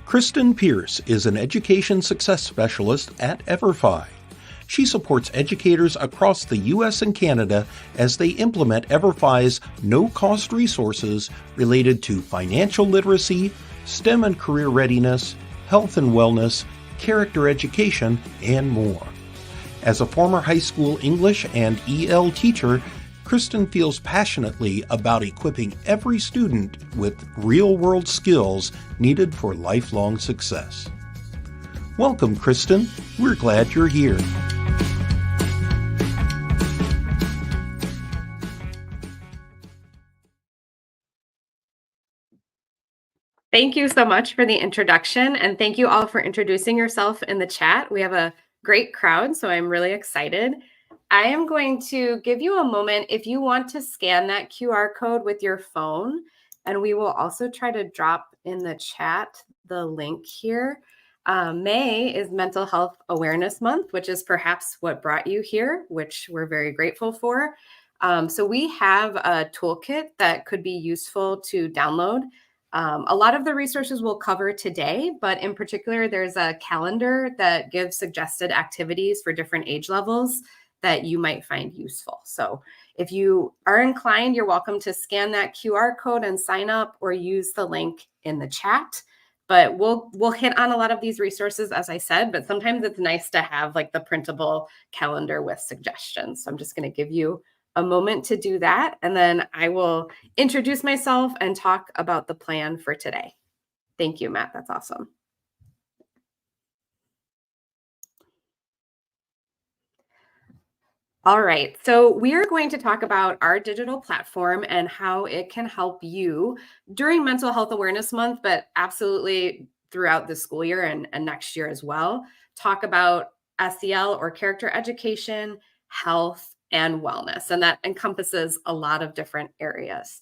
Kristen Pierce is an education success specialist at EVERFI. She supports educators across the U.S. and Canada as they implement EVERFI's no-cost resources related to financial literacy, STEM and career readiness, health and wellness, character education, and more. As a former high school English and EL teacher, Kristen feels passionately about equipping every student with real-world skills needed for lifelong success. Welcome, Kristen. We're glad you're here. Thank you so much for the introduction, and thank you all for introducing yourself in the chat. We have a great crowd, so I'm really excited. I am going to give you a moment if you want to scan that QR code with your phone, and we will also try to drop in the chat the link here. May is Mental Health Awareness Month, which is perhaps what brought you here, which we're very grateful for. So we have a toolkit that could be useful to download. A lot of the resources we'll cover today, but in particular, there's a calendar that gives suggested activities for different age levels that you might find useful. So if you are inclined, you're welcome to scan that QR code and sign up or use the link in the chat. But we'll hit on a lot of these resources, as I said, but sometimes it's nice to have like the printable calendar with suggestions. So I'm just going to give you a moment to do that, and then I will introduce myself and talk about the plan for today. Thank you, Matt. That's awesome. All right, so we are going to talk about our digital platform and how it can help you during Mental Health Awareness Month, but absolutely throughout the school year and next year as well. Talk about SEL or character education, health, and wellness, and that encompasses a lot of different areas.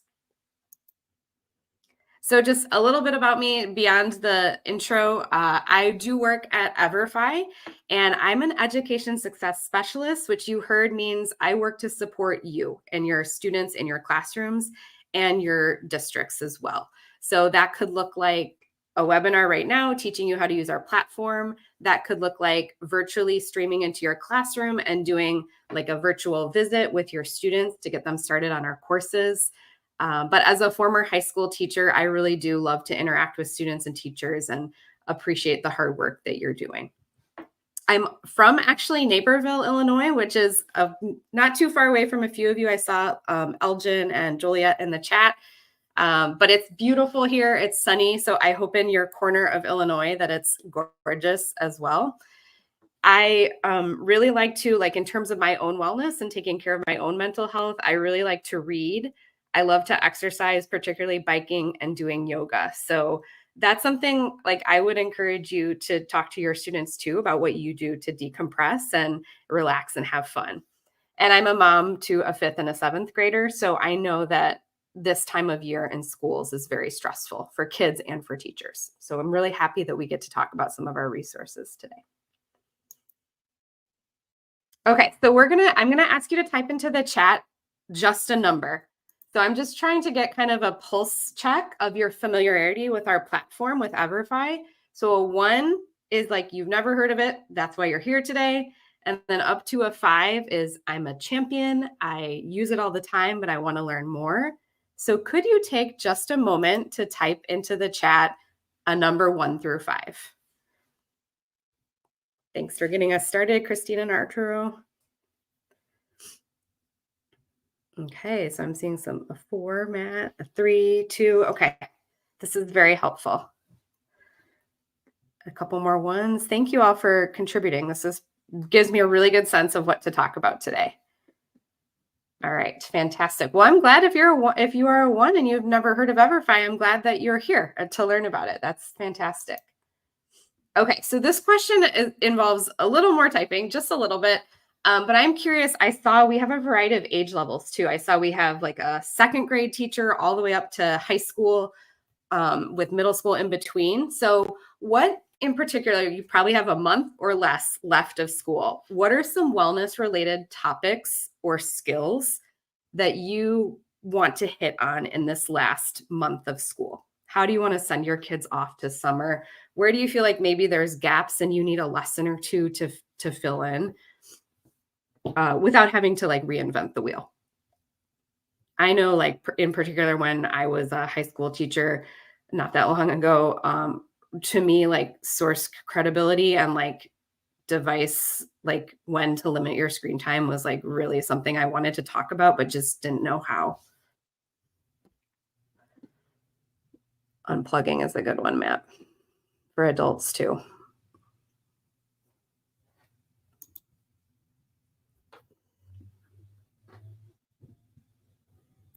So just a little bit about me beyond the intro. I do work at EVERFI, and I'm an education success specialist, which you heard means I work to support you and your students in your classrooms and your districts as well. So that could look like a webinar right now teaching you how to use our platform. That could look like virtually streaming into your classroom and doing like a virtual visit with your students to get them started on our courses. But as a former high school teacher, I really do love to interact with students and teachers and appreciate the hard work that you're doing. I'm from actually Naperville, Illinois, which is not too far away from a few of you. I saw Elgin and Juliet in the chat. But it's beautiful here. It's sunny. So I hope in your corner of Illinois that it's gorgeous as well. I really like to, like in terms of my own wellness and taking care of my own mental health, I really like to read. I love to exercise, particularly biking and doing yoga. So that's something like I would encourage you to talk to your students too about what you do to decompress and relax and have fun. And I'm a mom to a 5th and a 7th grader. So I know that this time of year in schools is very stressful for kids and for teachers. So I'm really happy that we get to talk about some of our resources today. Okay, so I'm gonna ask you to type into the chat just a number. So I'm just trying to get kind of a pulse check of your familiarity with our platform with EVERFI. So a 1 is like you've never heard of it. That's why you're here today. And then up to a 5 is I'm a champion. I use it all the time, but I want to learn more. So could you take just a moment to type into the chat a number 1 through 5? Thanks for getting us started, Christina and Arturo. Okay, so I'm seeing a 4, Matt, a 3, 2. Okay, this is very helpful. A couple more 1s. Thank you all for contributing. This gives me a really good sense of what to talk about today. All right, fantastic. Well, I'm glad if you are a 1 and you've never heard of EVERFI, I'm glad that you're here to learn about it. That's fantastic. Okay, so this question involves a little more typing, just a little bit. But I'm curious, I saw we have a variety of age levels too. I saw we have like a 2nd grade teacher all the way up to high school with middle school in between. So what in particular, you probably have a month or less left of school. What are some wellness related topics or skills that you want to hit on in this last month of school? How do you want to send your kids off to summer? Where do you feel like maybe there's gaps and you need a lesson or two to fill in without having to like reinvent the wheel? I know, like in particular, when I was a high school teacher not that long ago, to me, like source credibility and like device, like when to limit your screen time was like really something I wanted to talk about, but just didn't know how. Unplugging is a good one, Matt, for adults too.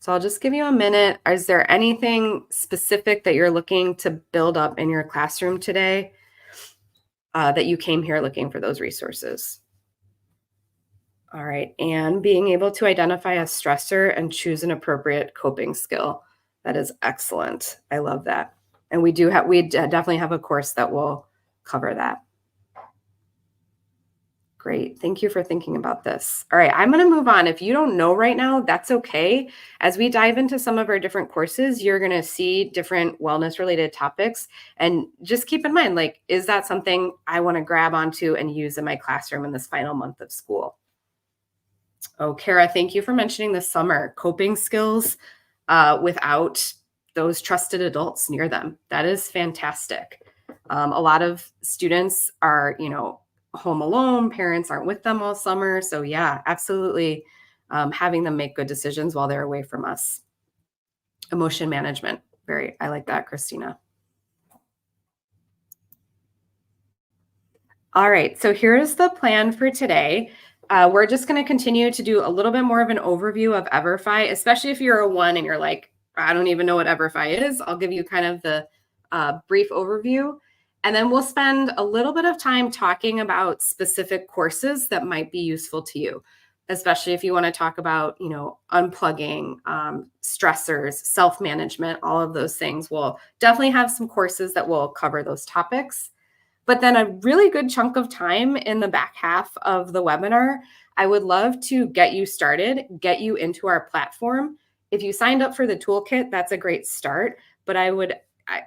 So I'll just give you a minute. Is there anything specific that you're looking to build up in your classroom today that you came here looking for those resources? All right. And being able to identify a stressor and choose an appropriate coping skill. That is excellent. I love that. And we definitely have a course that will cover that. Great. Thank you for thinking about this. All right, I'm going to move on. If you don't know right now, that's okay. As we dive into some of our different courses, you're going to see different wellness related topics. And just keep in mind, like, is that something I want to grab onto and use in my classroom in this final month of school? Oh, Kara, thank you for mentioning the summer coping skills without those trusted adults near them. That is fantastic. A lot of students are, home alone, parents aren't with them all summer. So yeah, absolutely having them make good decisions while they're away from us. Emotion management. I like that, Christina. All right, so here's the plan for today. We're just going to continue to do a little bit more of an overview of EVERFI, especially if you're a one and you're like, I don't even know what EVERFI is. I'll give you kind of the brief overview. And then we'll spend a little bit of time talking about specific courses that might be useful to you, especially if you want to talk about, unplugging, stressors, self-management, all of those things. We'll definitely have some courses that will cover those topics. But then a really good chunk of time in the back half of the webinar, I would love to get you started, get you into our platform. If you signed up for the toolkit, that's a great start. But I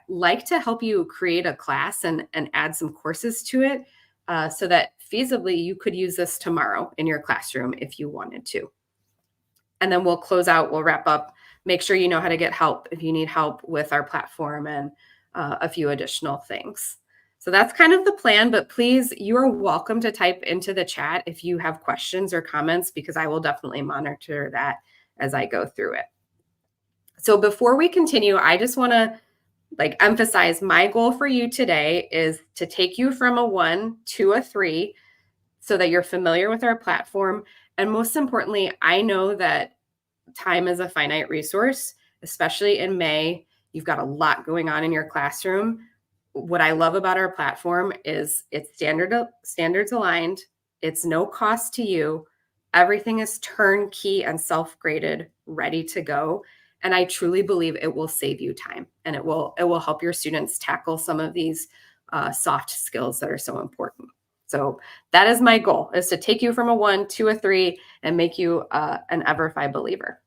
like to help you create a class and add some courses to it so that feasibly you could use this tomorrow in your classroom if you wanted to. And then we'll wrap up, make sure you know how to get help if you need help with our platform and a few additional things. So that's kind of the plan, but please, you are welcome to type into the chat if you have questions or comments, because I will definitely monitor that as I go through it. So before we continue, I just want to emphasize my goal for you today is to take you from a 1 to a 3 so that you're familiar with our platform. And most importantly, I know that time is a finite resource, especially in May. You've got a lot going on in your classroom. What I love about our platform is it's standards aligned. It's no cost to you. Everything is turnkey and self-graded, ready to go. And I truly believe it will save you time, and it will help your students tackle some of these soft skills that are so important. So that is my goal, is to take you from a 1 to a 3 and make you an EVERFI believer.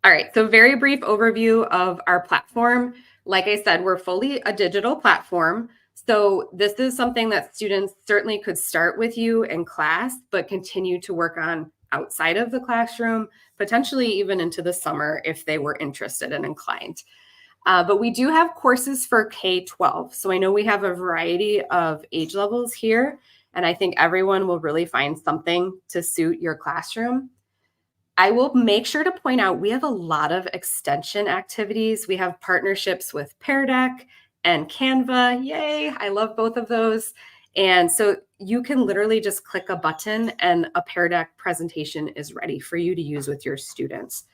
All right, so very brief overview of our platform. Like I said, we're fully a digital platform. So this is something that students certainly could start with you in class, but continue to work on outside of the classroom, potentially even into the summer if they were interested and inclined. But we do have courses for K-12. So I know we have a variety of age levels here, and I think everyone will really find something to suit your classroom. I will make sure to point out we have a lot of extension activities. We have partnerships with Pear Deck and Canva. Yay, I love both of those. And so you can literally just click a button and a Pear Deck presentation is ready for you to use with your students.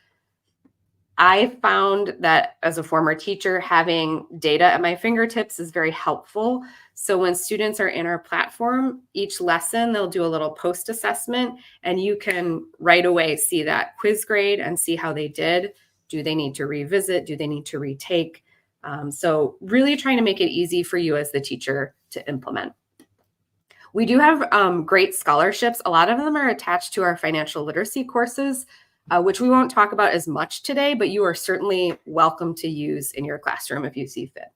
I found that as a former teacher, having data at my fingertips is very helpful. So when students are in our platform, each lesson, they'll do a little post assessment, and you can right away see that quiz grade and see how they did. Do they need to revisit? Do they need to retake? So really trying to make it easy for you as the teacher to implement. We do have great scholarships. A lot of them are attached to our financial literacy courses. which we won't talk about as much today, but you are certainly welcome to use in your classroom if you see fit.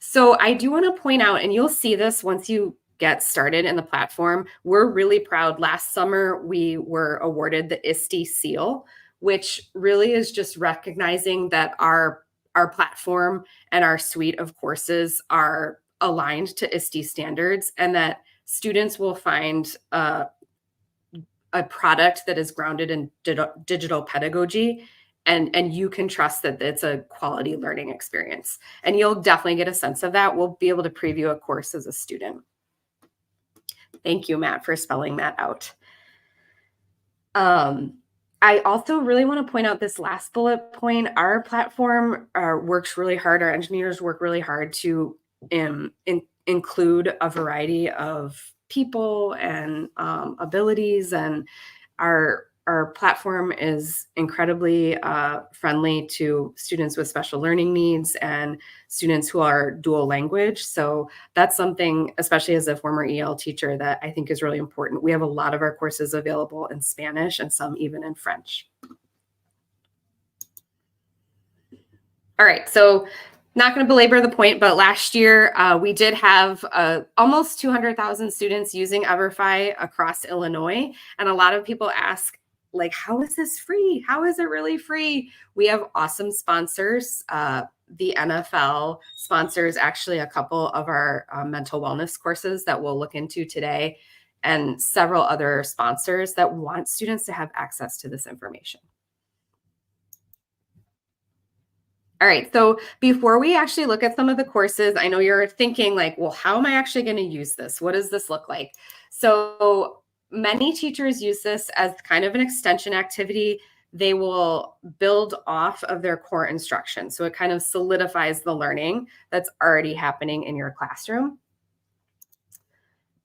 So I do want to point out, and you'll see this once you get started in the platform, we're really proud. Last summer, we were awarded the ISTE SEAL, which really is just recognizing that our platform and our suite of courses are aligned to ISTE standards, and that students will find a product that is grounded in digital pedagogy, and you can trust that it's a quality learning experience. And you'll definitely get a sense of that. We'll be able to preview a course as a student. Thank you, Matt, for spelling that out. I also really want to point out this last bullet point. Our platform works really hard. Our engineers work really hard to include a variety of people and abilities, and our platform is incredibly friendly to students with special learning needs and students who are dual language. So that's something, especially as a former EL teacher, that I think is really important. We have a lot of our courses available in Spanish and some even in French. All right, so not going to belabor the point, but last year we did have almost 200,000 students using EVERFI across Illinois. And a lot of people ask, like, how is this free? How is it really free? We have awesome sponsors. The NFL sponsors actually a couple of our mental wellness courses that we'll look into today, and several other sponsors that want students to have access to this information. All right, so before we actually look at some of the courses, I know you're thinking like, well, how am I actually going to use this? What does this look like? So many teachers use this as kind of an extension activity. They will build off of their core instruction. So it kind of solidifies the learning that's already happening in your classroom.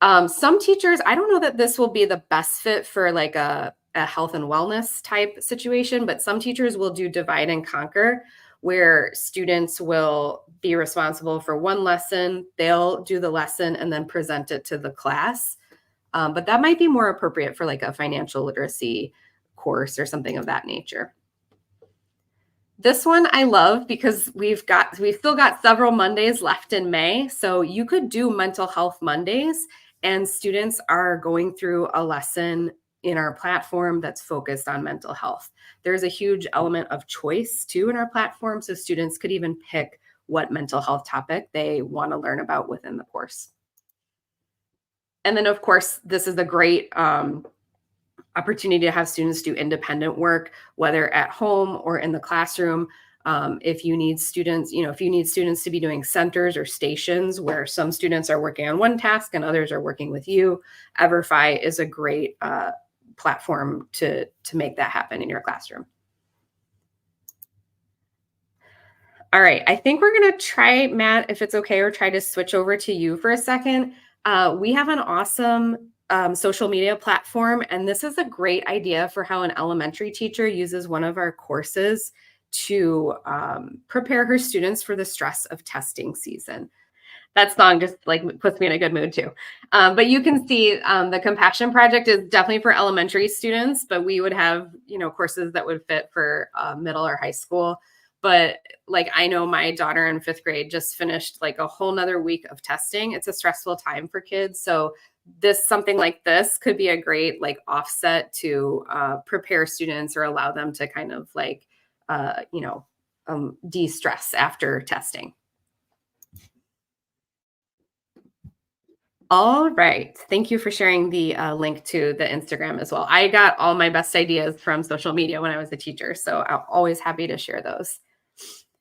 Some teachers, I don't know that this will be the best fit for like a health and wellness type situation, but some teachers will do divide and conquer, where students will be responsible for one lesson, they'll do the lesson and then present it to the class. But that might be more appropriate for like a financial literacy course or something of that nature. This one I love because we've still got several Mondays left in May. So you could do mental health Mondays, and students are going through a lesson in our platform that's focused on mental health. There's a huge element of choice too in our platform, so students could even pick what mental health topic they want to learn about within the course. And then, of course, this is a great opportunity to have students do independent work, whether at home or in the classroom. If you need students, if you need students to be doing centers or stations where some students are working on one task and others are working with you, EVERFI is a great platform to make that happen in your classroom. All right, I think we're going to try, Matt, if it's okay, or try to switch over to you for a second. We have an awesome social media platform, and this is a great idea for how an elementary teacher uses one of our courses to prepare her students for the stress of testing season. That song just like puts me in a good mood too. But you can see the Compassion Project is definitely for elementary students, but we would have, courses that would fit for middle or high school. But like, I know my daughter in 5th grade just finished like a whole nother week of testing. It's a stressful time for kids. So something like this could be a great like offset to prepare students or allow them to kind of like, de-stress after testing. All right. Thank you for sharing the link to the Instagram as well. I got all my best ideas from social media when I was a teacher, so I'm always happy to share those.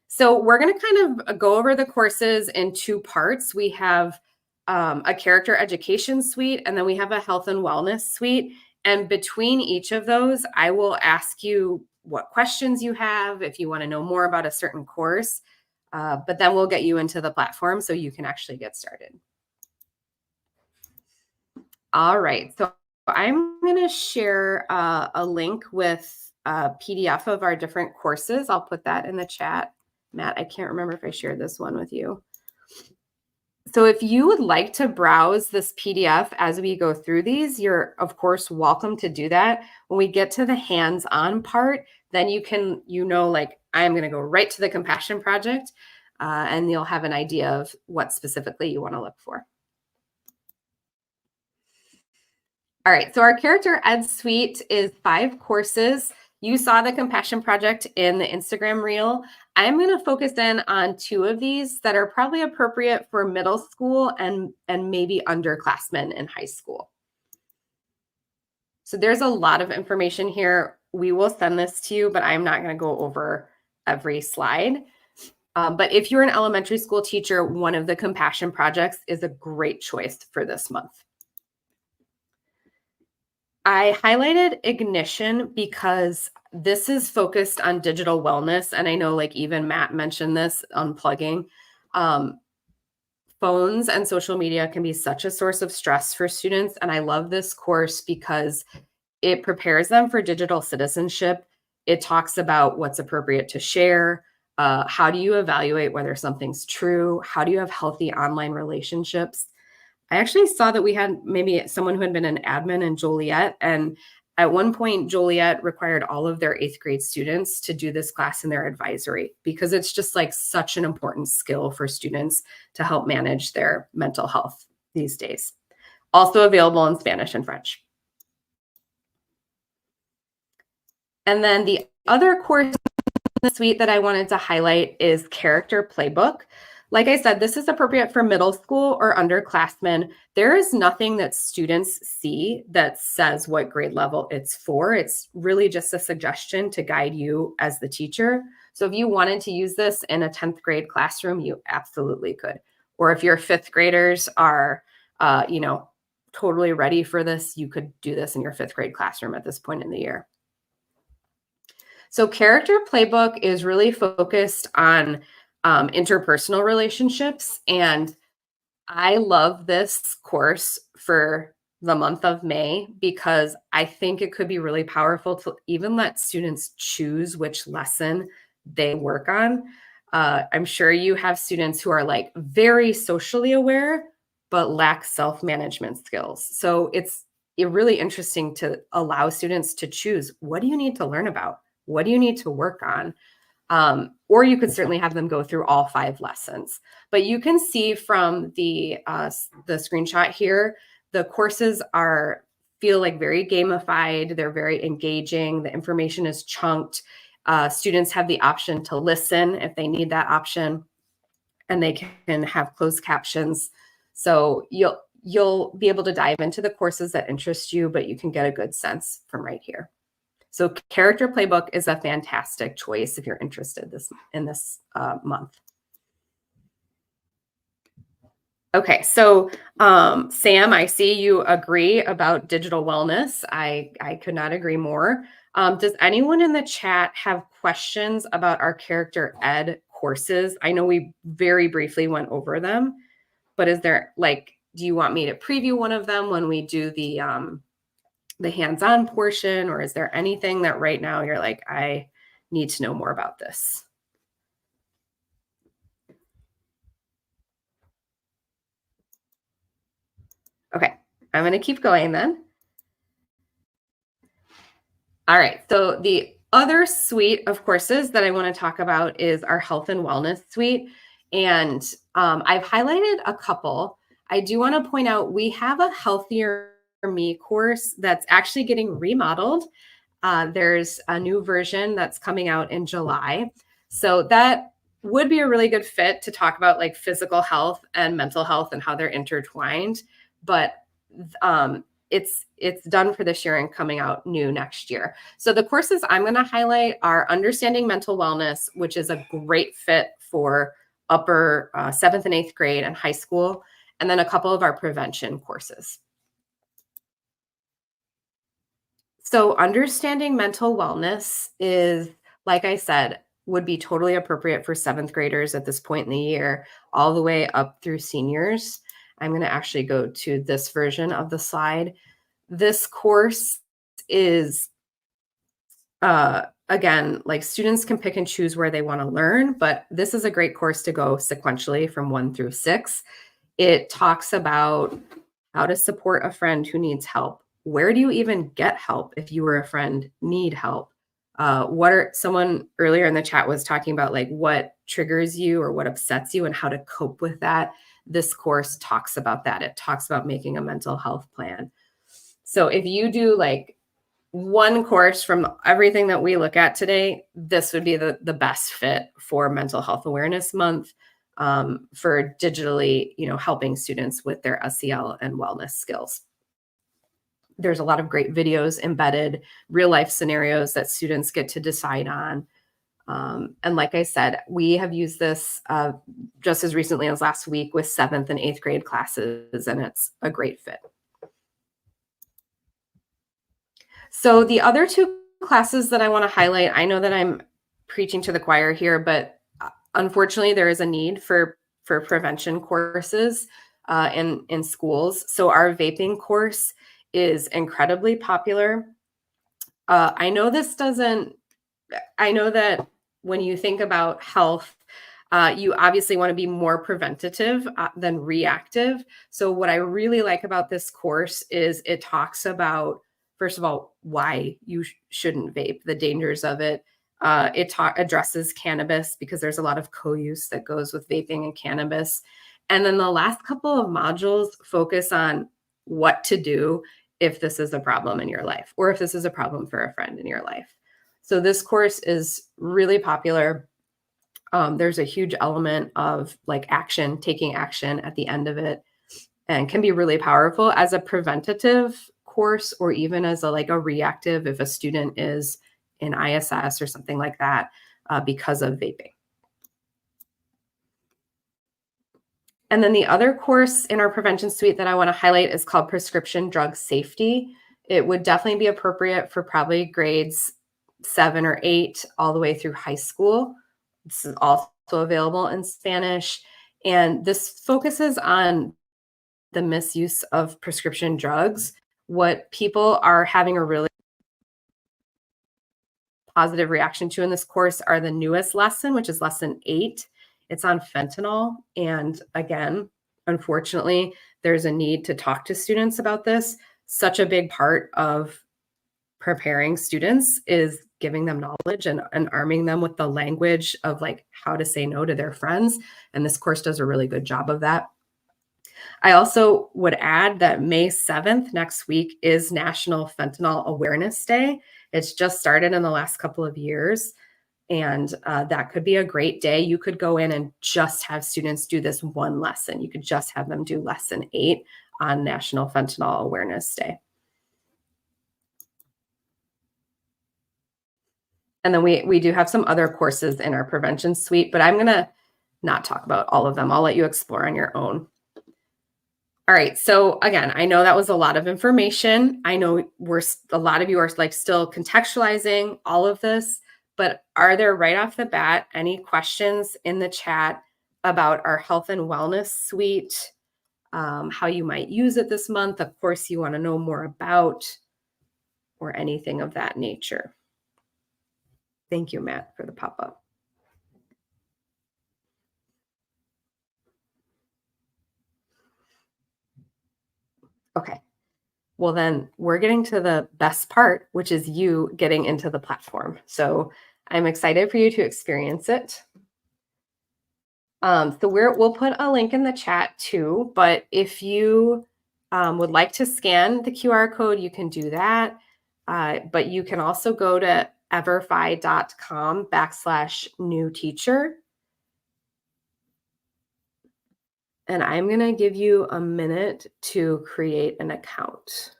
So we're going to kind of go over the courses in 2 parts. We have a character education suite, and then we have a health and wellness suite. And between each of those, I will ask you what questions you have if you want to know more about a certain course, but then we'll get you into the platform so you can actually get started. All right, so I'm going to share a link with a PDF of our different courses. I'll put that in the chat. Matt, I can't remember if I shared this one with you. So if you would like to browse this PDF as we go through these, you're of course welcome to do that. When we get to the hands-on part, then you can, like I'm going to go right to the Compassion Project, and you'll have an idea of what specifically you want to look for. All right, so our Character Ed Suite is 5 courses. You saw the Compassion Project in the Instagram reel. I'm going to focus in on 2 of these that are probably appropriate for middle school and maybe underclassmen in high school. So there's a lot of information here. We will send this to you, but I'm not going to go over every slide. But if you're an elementary school teacher, one of the Compassion Projects is a great choice for this month. I highlighted Ignition because this is focused on digital wellness. And I know like even Matt mentioned this, unplugging. Phones and social media can be such a source of stress for students. And I love this course because it prepares them for digital citizenship. It talks about what's appropriate to share. How do you evaluate whether something's true? How do you have healthy online relationships? I actually saw that we had maybe someone who had been an admin in Joliet. And at one point, Joliet required all of their 8th grade students to do this class in their advisory because it's just like such an important skill for students to help manage their mental health these days. Also available in Spanish and French. And then the other course in the suite that I wanted to highlight is Character Playbook. Like I said, this is appropriate for middle school or underclassmen. There is nothing that students see that says what grade level it's for. It's really just a suggestion to guide you as the teacher. So if you wanted to use this in a 10th grade classroom, you absolutely could. Or if your 5th graders are, totally ready for this, you could do this in your 5th grade classroom at this point in the year. So Character Playbook is really focused on interpersonal relationships. And I love this course for the month of May because I think it could be really powerful to even let students choose which lesson they work on. I'm sure you have students who are like very socially aware, but lack self-management skills. So it's really interesting to allow students to choose, what do you need to learn about? What do you need to work on? Or you could certainly have them go through all 5 lessons. But you can see from the screenshot here, the courses feel like very gamified. They're very engaging. The information is chunked. Students have the option to listen if they need that option, and they can have closed captions. So you'll be able to dive into the courses that interest you, but you can get a good sense from right here. So Character Playbook is a fantastic choice if you're interested in this month. Okay, so Sam, I see you agree about digital wellness. I could not agree more. Does anyone in the chat have questions about our Character Ed courses? I know we very briefly went over them, but is there do you want me to preview one of them when we do the hands-on portion, or is there anything that right now you're like, I need to know more about this? Okay, I'm going to keep going then. All right, so the other suite of courses that I want to talk about is our Health and Wellness suite. And I've highlighted a couple. I do want to point out we have a Healthier Me course that's actually getting remodeled. There's a new version that's coming out in July. So that would be a really good fit to talk about like physical health and mental health and how they're intertwined. But it's done for this year and coming out new next year. So the courses I'm going to highlight are Understanding Mental Wellness, which is a great fit for upper 7th and 8th grade and high school, and then a couple of our prevention courses. So Understanding Mental Wellness is, like I said, would be totally appropriate for 7th graders at this point in the year, all the way up through seniors. I'm going to actually go to this version of the slide. This course is, again, like students can pick and choose where they want to learn, but this is a great course to go sequentially from 1 through 6. It talks about how to support a friend who needs help. Where do you even get help if you or a friend need help? What are someone earlier in the chat was talking about like what triggers you or what upsets you and how to cope with that. This course talks about that. It talks about making a mental health plan. So if you do like one course from everything that we look at today, this would be the best fit for Mental Health Awareness Month, for digitally, helping students with their SEL and wellness skills. There's a lot of great videos embedded, real life scenarios that students get to decide on. And like I said, we have used this just as recently as last week with 7th and 8th grade classes, and it's a great fit. So the other two classes that I want to highlight, I know that I'm preaching to the choir here, but unfortunately there is a need for prevention courses in schools. So our vaping course is incredibly popular. I know that when you think about health, you obviously want to be more preventative than reactive. So what I really like about this course is it talks about, first of all, why you shouldn't vape, the dangers of it. It addresses cannabis because there's a lot of co-use that goes with vaping and cannabis. And then the last couple of modules focus on what to do if this is a problem in your life or if this is a problem for a friend in your life. So this course is really popular. There's a huge element of like action, taking action at the end of it, and can be really powerful as a preventative course or even as a reactive if a student is in ISS or something like that because of vaping. And then the other course in our prevention suite that I want to highlight is called Prescription Drug Safety. It would definitely be appropriate for probably grades 7 or 8 all the way through high school. This is also available in Spanish. And this focuses on the misuse of prescription drugs. What people are having a really positive reaction to in this course are the newest lesson, which is lesson 8. It's on fentanyl. And again, unfortunately, there's a need to talk to students about this. Such a big part of preparing students is giving them knowledge and arming them with the language of like how to say no to their friends. And this course does a really good job of that. I also would add that May 7th, next week, is National Fentanyl Awareness Day. It's just started in the last couple of years. And that could be a great day. You could go in and just have students do this one lesson. You could just have them do lesson 8 on National Fentanyl Awareness Day. And then we do have some other courses in our prevention suite, but I'm going to not talk about all of them. I'll let you explore on your own. All right. So again, I know that was a lot of information. I know a lot of you are like still contextualizing all of this, but are there right off the bat any questions in the chat about our health and wellness suite, how you might use it this month? Of course, you want to know more about, or anything of that nature. Thank you, Matt, for the pop-up. Okay. Well, then we're getting to the best part, which is you getting into the platform. So I'm excited for you to experience it. So we'll put a link in the chat too, but if you would like to scan the QR code, you can do that. But you can also go to everfi.com/new teacher. And I'm going to give you a minute to create an account.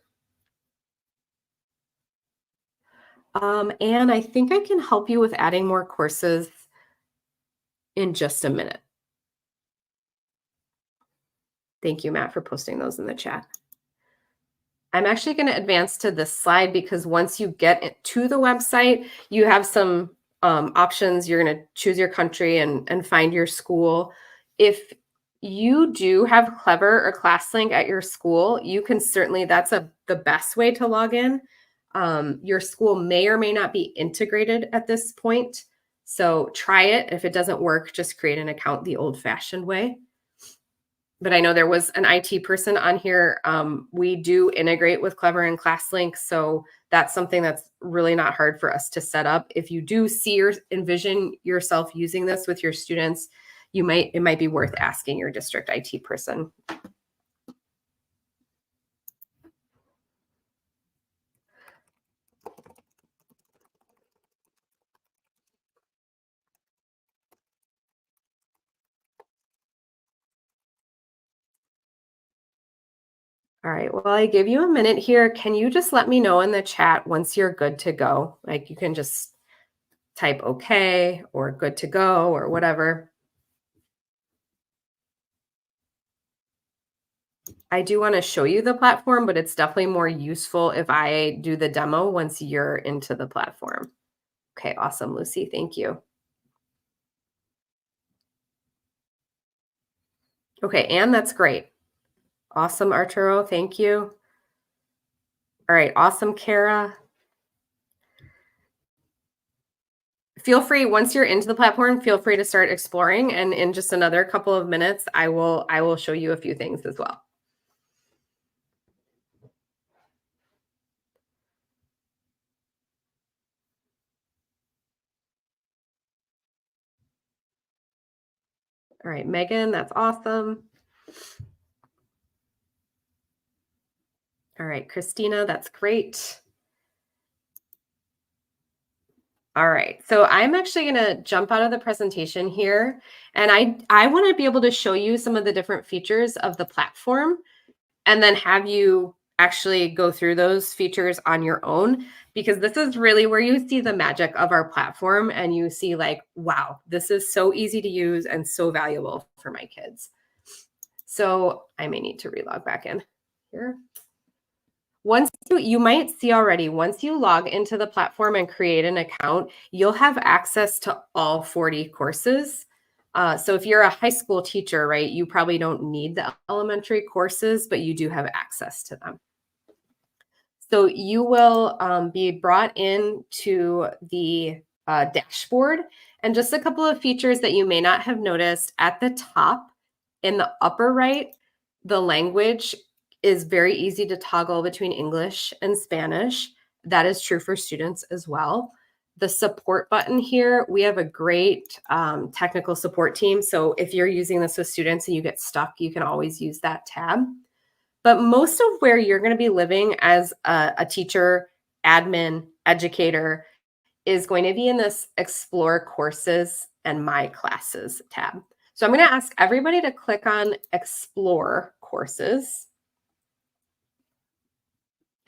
And I think I can help you with adding more courses in just a minute. Thank you, Matt, for posting those in the chat. I'm actually going to advance to this slide because once you get to the website, you have some options. You're going to choose your country and find your school. If you do have Clever or ClassLink at your school, you can certainly, that's the best way to log in. Your school may or may not be integrated at this point. So try it. If it doesn't work, just create an account the old-fashioned way. but I know there was an IT person on here. We do integrate with Clever and ClassLink, so that's something that's really not hard for us to set up. If you do see or envision yourself using this with your students, it might be worth asking your district IT person. All right, well, I give you a minute here. Can you just let me know in the chat once you're good to go? Like you can just type okay or good to go or whatever. I do want to show you the platform, but it's definitely more useful if I do the demo once you're into the platform. Okay, awesome, Lucy. Thank you. Okay, Anne, that's great. Awesome, Arturo. Thank you. All right, awesome, Kara. Feel free, once you're into the platform, feel free to start exploring. And in just another couple of minutes, I will show you a few things as well. All right, Megan, that's awesome. All right, Christina, that's great. All right, so I'm actually going to jump out of the presentation here, and I want to be able to show you some of the different features of the platform and then have you actually go through those features on your own, because this is really where you see the magic of our platform and you see like, wow, this is so easy to use and so valuable for my kids. So I may need to relog back in here. Once you might see already, once you log into the platform and create an account, you'll have access to all 40 courses. So if you're a high school teacher, right, you probably don't need the elementary courses, but you do have access to them. So you will be brought into the dashboard, and just a couple of features that you may not have noticed at the top in the upper right, the language is very easy to toggle between English and Spanish. That is true for students as well. The support button here, we have a great technical support team. So if you're using this with students and you get stuck, you can always use that tab. But most of where you're going to be living as a teacher, admin, educator is going to be in this Explore Courses and My Classes tab. So I'm going to ask everybody to click on Explore Courses.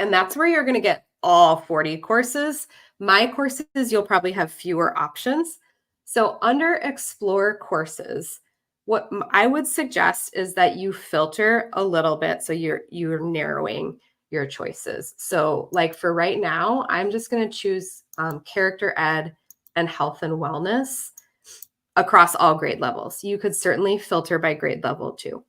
And that's where you're going to get all 40 courses. My courses, you'll probably have fewer options. So under Explore Courses, what I would suggest is that you filter a little bit so you're narrowing your choices. So like for right now, I'm just going to choose character ed and health and wellness across all grade levels. You could certainly filter by grade level too.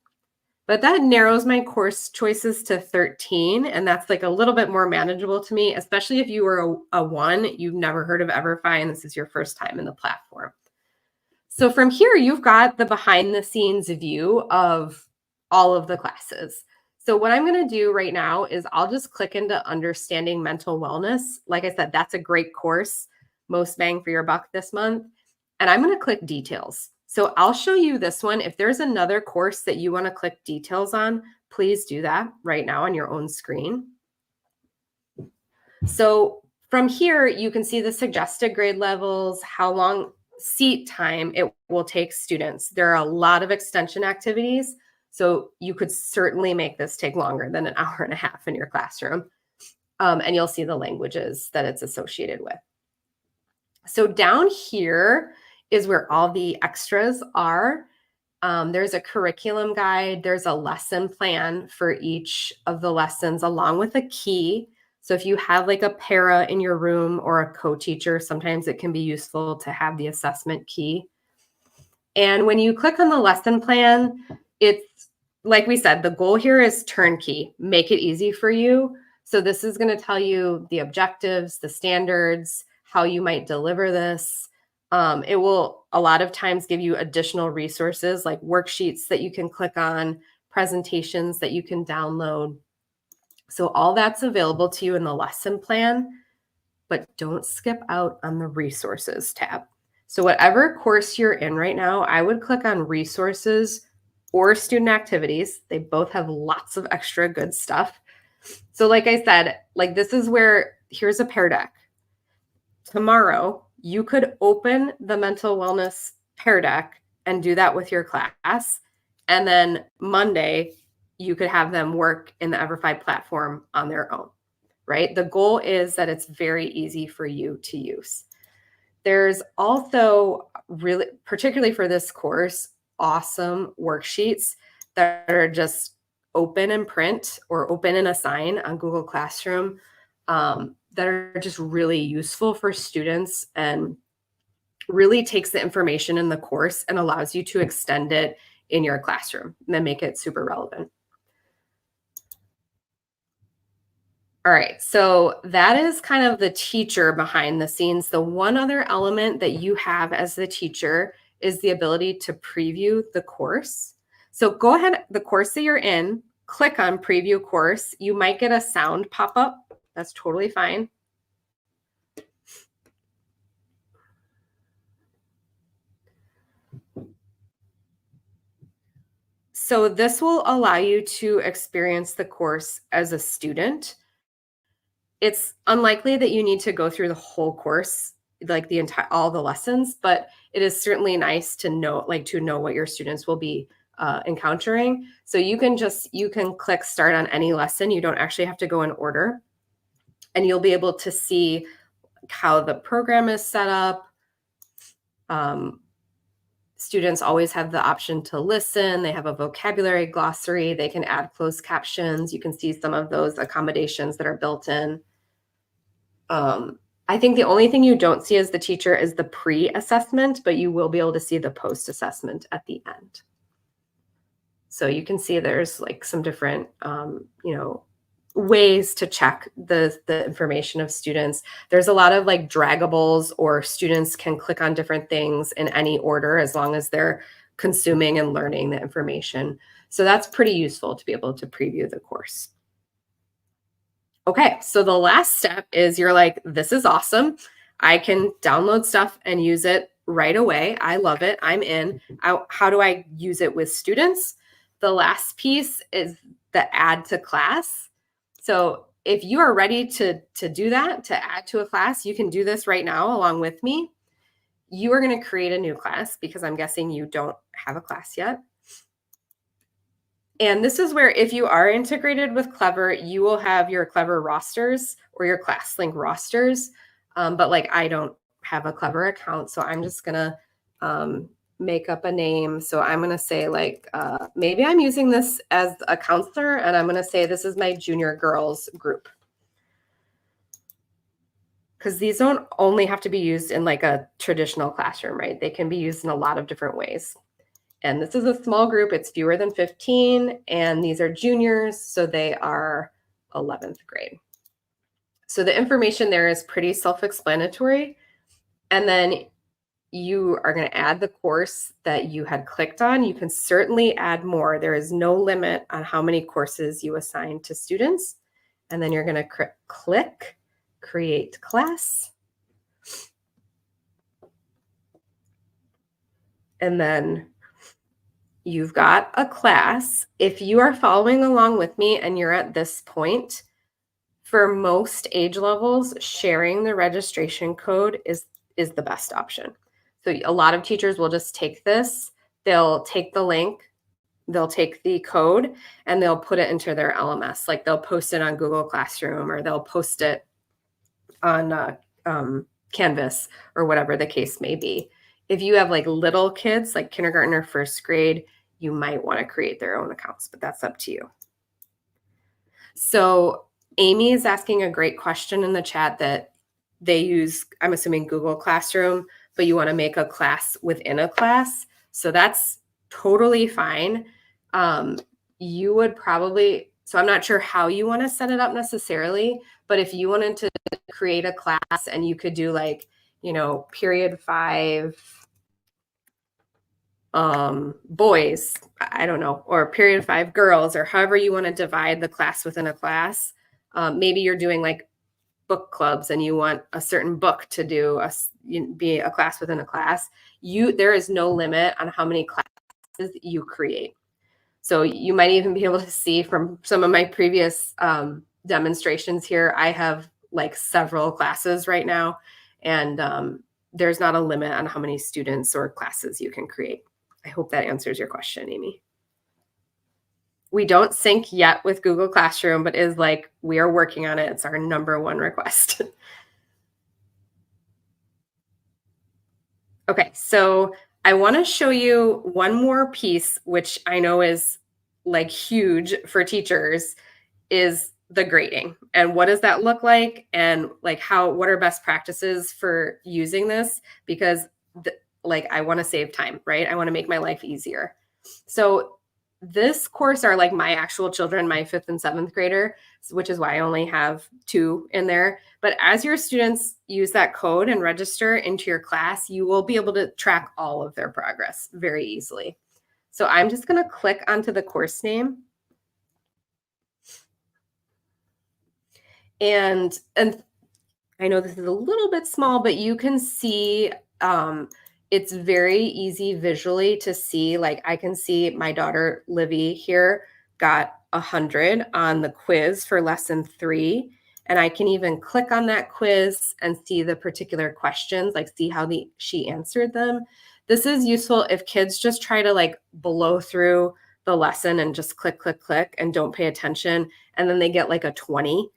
But that narrows my course choices to 13, and that's like a little bit more manageable to me, especially if you were a 1, you've never heard of EVERFI, and this is your first time in the platform. So from here, you've got the behind the scenes view of all of the classes. So what I'm going to do right now is I'll just click into Understanding Mental Wellness. Like I said, that's a great course, most bang for your buck this month. And I'm going to click Details. So I'll show you this one. If there's another course that you want to click details on, please do that right now on your own screen. So from here, you can see the suggested grade levels, how long seat time it will take students. There are a lot of extension activities, so you could certainly make this take longer than an hour and a half in your classroom. And you'll see the languages that it's associated with. So down here is where all the extras are. There's a curriculum guide. There's a lesson plan for each of the lessons along with a key. So if you have like a para in your room or a co-teacher, sometimes it can be useful to have the assessment key. And when you click on the lesson plan, it's like we said, the goal here is turnkey, make it easy for you. So this is going to tell you the objectives, the standards, how you might deliver this. It will a lot of times give you additional resources like worksheets that you can click on, presentations that you can download. So all that's available to you in the lesson plan, but don't skip out on the resources tab. So whatever course you're in right now, I would click on resources or student activities. They both have lots of extra good stuff. So like I said, like this is where, here's a pear deck. Tomorrow, you could open the mental wellness pear deck and do that with your class. And then Monday, you could have them work in the EVERFI platform on their own, right? The goal is that it's very easy for you to use. There's also really, particularly for this course, awesome worksheets that are just open and print or open and assign on Google Classroom that are just really useful for students and really takes the information in the course and allows you to extend it in your classroom and then make it super relevant. All right, so that is kind of the teacher behind the scenes. The one other element that you have as the teacher is the ability to preview the course. So go ahead, the course that you're in, click on preview course. You might get a sound pop up. That's totally fine. So this will allow you to experience the course as a student. It's unlikely that you need to go through the whole course, like the entire, all the lessons, but it is certainly nice to know, like to know what your students will be encountering. So you can click start on any lesson. You don't actually have to go in order, and you'll be able to see how the program is set up. Students always have the option to listen. They have a vocabulary glossary. They can add closed captions. You can see some of those accommodations that are built in. I think the only thing you don't see as the teacher is the pre-assessment, but you will be able to see the post-assessment at the end. So you can see there's like some different, ways to check the information of students. There's a lot of like draggables, or students can click on different things in any order as long as they're consuming and learning the information. So that's pretty useful to be able to preview the course. Okay, so the last step is you're like, this is awesome. I can download stuff and use it right away. I love it. I'm in. How do I use it with students? The last piece is the add to class. So if you are ready to do that, to add to a class, you can do this right now along with me. You are going to create a new class because I'm guessing you don't have a class yet. And this is where, if you are integrated with Clever, you will have your Clever rosters or your ClassLink rosters. But like, I don't have a Clever account, so I'm just going to make up a name. So I'm going to say like, maybe I'm using this as a counselor, and I'm going to say this is my junior girls group. Because these don't only have to be used in like a traditional classroom, right? They can be used in a lot of different ways. And this is a small group. It's fewer than 15. And these are juniors, so they are 11th grade. So the information there is pretty self-explanatory. And then you are going to add the course that you had clicked on. You can certainly add more. There is no limit on how many courses you assign to students. And then you're going to click Create Class. And then you've got a class. If you are following along with me and you're at this point, for most age levels, sharing the registration code is the best option. So a lot of teachers will just take this, they'll take the link, they'll take the code, and they'll put it into their LMS. Like they'll post it on Google Classroom, or they'll post it on Canvas, or whatever the case may be. If you have like little kids, like kindergarten or first grade, you might want to create their own accounts, but that's up to you. So Amy is asking a great question in the chat that they use, I'm assuming, Google Classroom, but you want to make a class within a class. So that's totally fine. You would probably, so I'm not sure how you want to set it up necessarily, but if you wanted to create a class and you could do like, period 5, boys, I don't know, or period 5 girls, or however you want to divide the class within a class. Maybe you're doing like book clubs and you want a certain book to be a class within a class. There is no limit on how many classes you create. So you might even be able to see from some of my previous demonstrations here, I have like several classes right now, and there's not a limit on how many students or classes you can create. I hope that answers your question, Amy. We don't sync yet with Google Classroom, but we are working on it. It's our #1 request. Okay, so I want to show you one more piece, which I know is like huge for teachers, is the grading. And what does that look like? And like what are best practices for using this? Because I want to save time, right? I want to make my life easier. So this course are like my actual children, my 5th and 7th grader, which is why I only have 2 in there. But as your students use that code and register into your class, you will be able to track all of their progress very easily. So I'm just going to click onto the course name. And I know this is a little bit small, but you can see it's very easy visually to see. Like I can see my daughter Livy here got 100 on the quiz for lesson 3. And I can even click on that quiz and see the particular questions, like see how she answered them. This is useful if kids just try to like blow through the lesson and just click, click, click and don't pay attention. And then they get like a 20.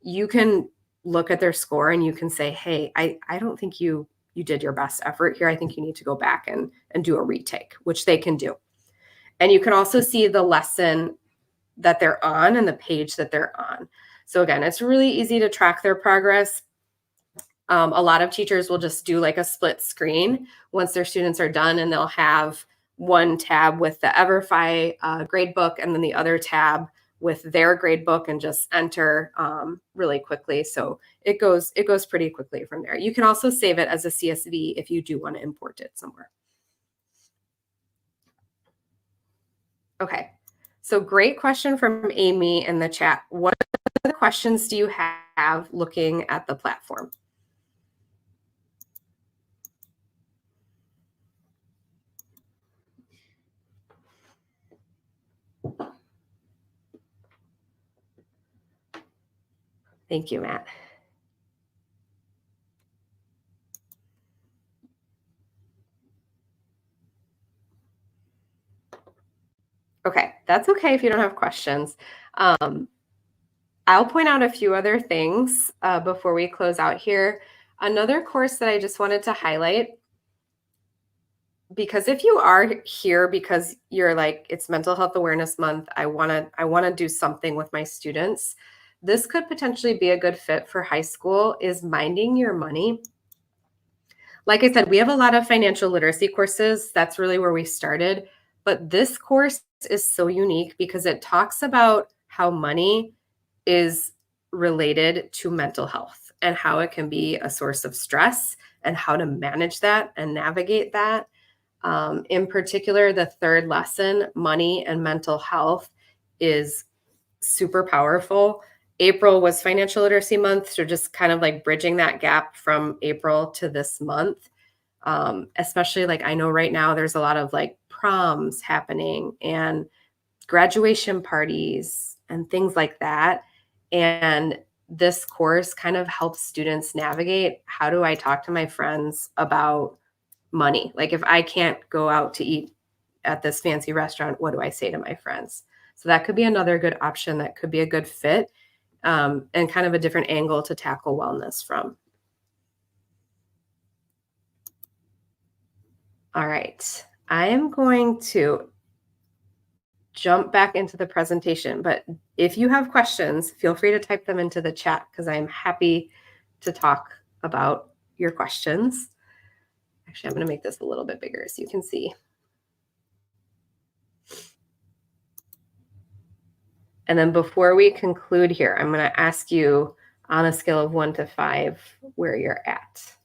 You can look at their score and you can say, hey, I don't think you did your best effort here. I think you need to go back and do a retake, which they can do. And you can also see the lesson that they're on and the page that they're on. So again, it's really easy to track their progress. A lot of teachers will just do like a split screen once their students are done, and they'll have one tab with the EVERFI gradebook and then the other tab with their grade book, and just enter really quickly. So it goes pretty quickly from there. You can also save it as a CSV if you do want to import it somewhere. Okay, so great question from Amy in the chat. What other questions do you have looking at the platform? Thank you, Matt. Okay, that's okay if you don't have questions. I'll point out a few other things before we close out here. Another course that I just wanted to highlight, because if you are here because you're like, it's Mental Health Awareness Month, I want to do something with my students, this could potentially be a good fit for high school, is Minding Your Money. Like I said, we have a lot of financial literacy courses. That's really where we started. But this course is so unique because it talks about how money is related to mental health and how it can be a source of stress and how to manage that and navigate that. In particular, the 3rd lesson, money and mental health, is super powerful. April was Financial Literacy Month, so just kind of like bridging that gap from April to this month. Especially like I know right now there's a lot of like proms happening and graduation parties and things like that. And this course kind of helps students navigate, how do I talk to my friends about money? Like if I can't go out to eat at this fancy restaurant, what do I say to my friends? So that could be another good option. That could be a good fit and kind of a different angle to tackle wellness from. All right, I am going to jump back into the presentation, but if you have questions, feel free to type them into the chat because I'm happy to talk about your questions. Actually, I'm going to make this a little bit bigger so you can see. And then before we conclude here, I'm going to ask you on a scale of 1 to 5 where you're at.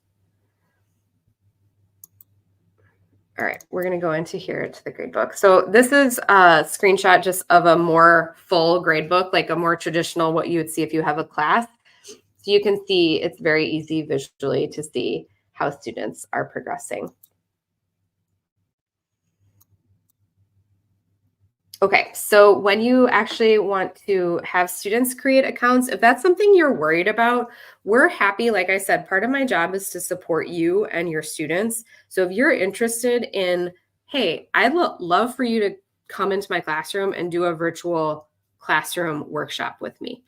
All right, we're going to go into here to the gradebook. So this is a screenshot just of a more full gradebook, like a more traditional, what you would see if you have a class. So you can see it's very easy visually to see how students are progressing. Okay, so when you actually want to have students create accounts, if that's something you're worried about, we're happy. Like I said, part of my job is to support you and your students. So if you're interested in, hey, I'd love for you to come into my classroom and do a virtual classroom workshop with me.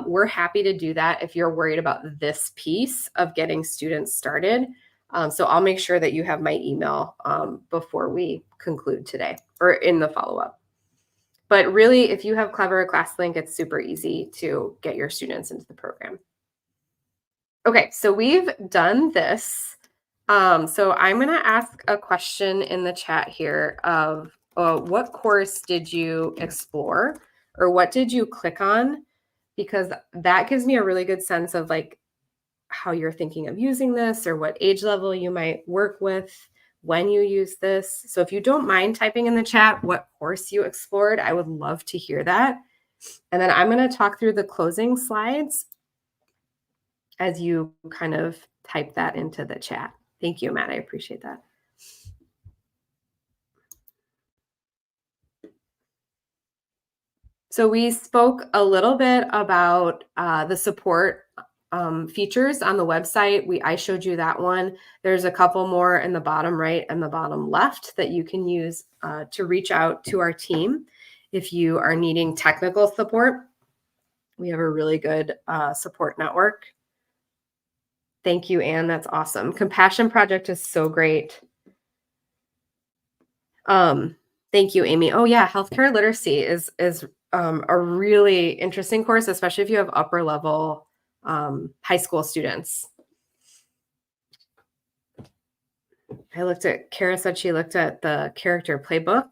We're happy to do that if you're worried about this piece of getting students started. So I'll make sure that you have my email before we conclude today or in the follow-up. But really, if you have Clever ClassLink, it's super easy to get your students into the program. Okay, so we've done this. So I'm going to ask a question in the chat here of what course did you explore or what did you click on? Because that gives me a really good sense of like how you're thinking of using this or what age level you might work with when you use this. So if you don't mind typing in the chat what course you explored, I would love to hear that. And then I'm going to talk through the closing slides as you kind of type that into the chat. Thank you, Matt. I appreciate that. So we spoke a little bit about the support features on the website. I showed you that one. There's a couple more in the bottom right and the bottom left that you can use to reach out to our team if you are needing technical support. We have a really good support network. Thank you, Anne. That's awesome. Compassion Project is so great. Thank you, Amy. Oh yeah, healthcare literacy is a really interesting course, especially if you have upper level high school students. Kara said she looked at the character playbook.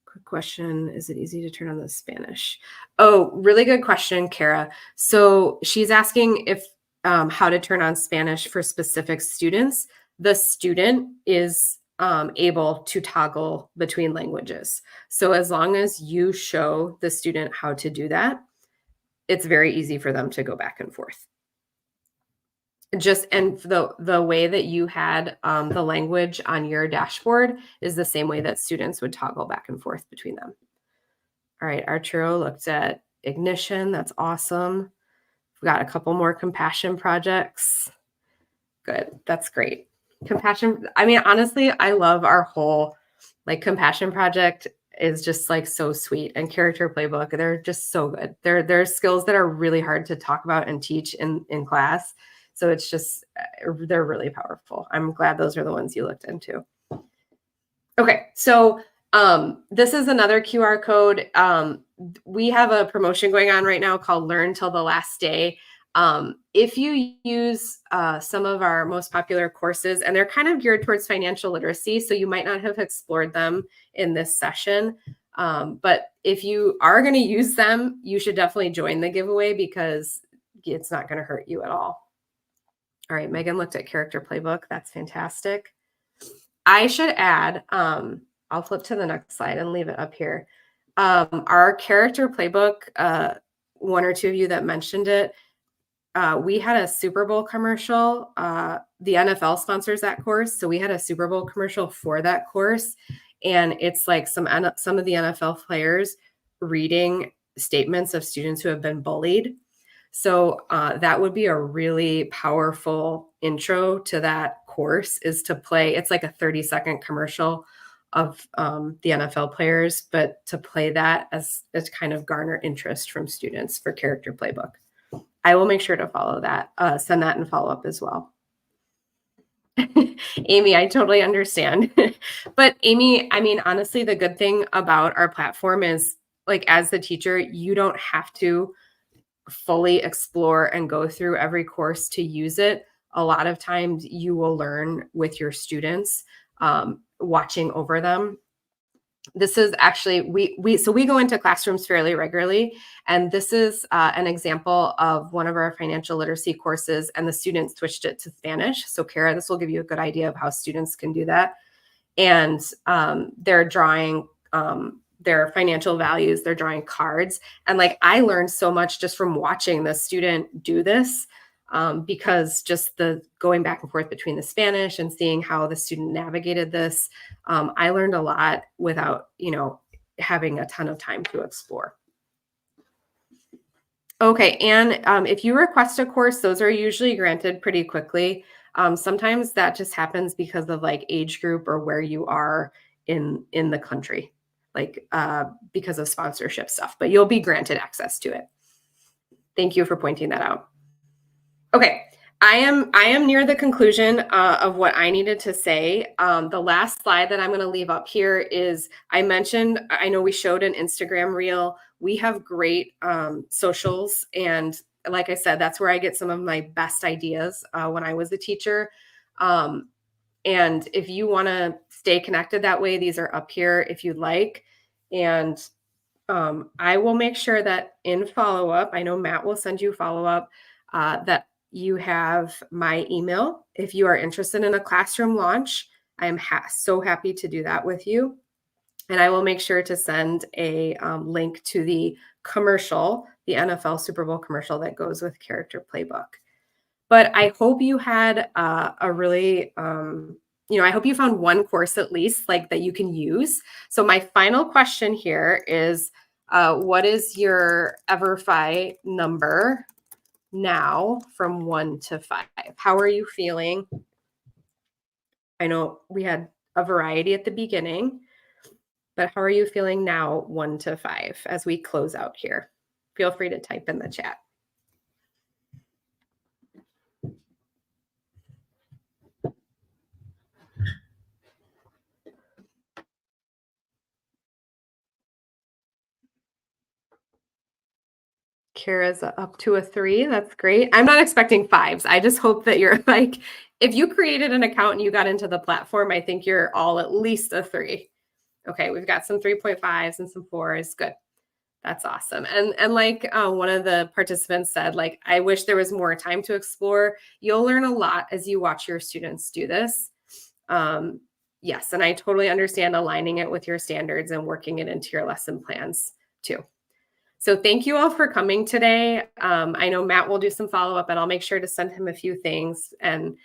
Quick question, is it easy to turn on the Spanish? Oh, really good question, Kara. So she's asking if how to turn on Spanish for specific students. The student is able to toggle between languages. So as long as you show the student how to do that, it's very easy for them to go back and forth. And the way that you had the language on your dashboard is the same way that students would toggle back and forth between them. All right, Arturo looked at Ignition. That's awesome. We've got a couple more compassion projects. Good, that's great. Compassion, I mean, honestly, I love our whole compassion project is just so sweet, and character playbook, they're just so good. They're skills that are really hard to talk about and teach in class. So it's just, they're really powerful. I'm glad those are the ones you looked into. Okay, so this is another QR code. We have a promotion going on right now called Learn Till the Last Day. If you use some of our most popular courses, and they're kind of geared towards financial literacy, so you might not have explored them in this session. But if you are going to use them, you should definitely join the giveaway because it's not going to hurt you at all. All right, Megan looked at character playbook. That's fantastic. I should add, I'll flip to the next slide and leave it up here. Our character playbook, one or two of you that mentioned it, we had a Super Bowl commercial. The NFL sponsors that course. So we had a Super Bowl commercial for that course. And it's like some of the NFL players reading statements of students who have been bullied. So that would be a really powerful intro to that course, is to play. It's like a 30-second commercial of the NFL players, but to play that as kind of garner interest from students for character playbook. I will make sure to follow that, send that and follow up as well. Amy, I totally understand. But Amy, I mean, honestly, the good thing about our platform is, as the teacher, you don't have to fully explore and go through every course to use it. A lot of times you will learn with your students, watching over them. This is actually, we go into classrooms fairly regularly, and this is an example of one of our financial literacy courses, and the students switched it to Spanish. So Kara, this will give you a good idea of how students can do that. and they're drawing their financial values, they're drawing cards. And like, I learned so much just from watching the student do this, because just the going back and forth between the Spanish and seeing how the student navigated this, I learned a lot without, having a ton of time to explore. Okay, and if you request a course, those are usually granted pretty quickly. Sometimes that just happens because of like age group or where you are in the country, like because of sponsorship stuff, but you'll be granted access to it. Thank you for pointing that out. Okay, I am near the conclusion of what I needed to say. The last slide that I'm going to leave up here is, I know we showed an Instagram reel. We have great socials, and like I said, that's where I get some of my best ideas when I was a teacher. And if you want to stay connected that way, these are up here if you'd like. And I will make sure that in follow-up, I know Matt will send you follow-up, that you have my email. If you are interested in a classroom launch, I am so happy to do that with you. And I will make sure to send a link to the commercial, the NFL Super Bowl commercial that goes with Character Playbook. But I hope you had a really, I hope you found one course at least like that you can use. So my final question here is, what is your EVERFI number now from 1 to 5? How are you feeling? I know we had a variety at the beginning, but how are you feeling now, 1 to 5, as we close out here? Feel free to type in the chat. Kara's up to a 3. That's great. I'm not expecting 5s. I just hope that you're like, if you created an account and you got into the platform, I think you're all at least a 3. Okay, we've got some 3.5s and some 4s. Good. That's awesome. And like one of the participants said, like, I wish there was more time to explore. You'll learn a lot as you watch your students do this. Yes, and I totally understand aligning it with your standards and working it into your lesson plans too. So thank you all for coming today. I know Matt will do some follow-up, and I'll make sure to send him a few things. And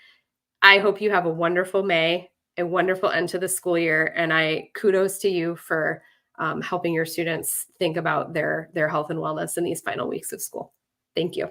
I hope you have a wonderful May, a wonderful end to the school year. And I kudos to you for helping your students think about their health and wellness in these final weeks of school. Thank you.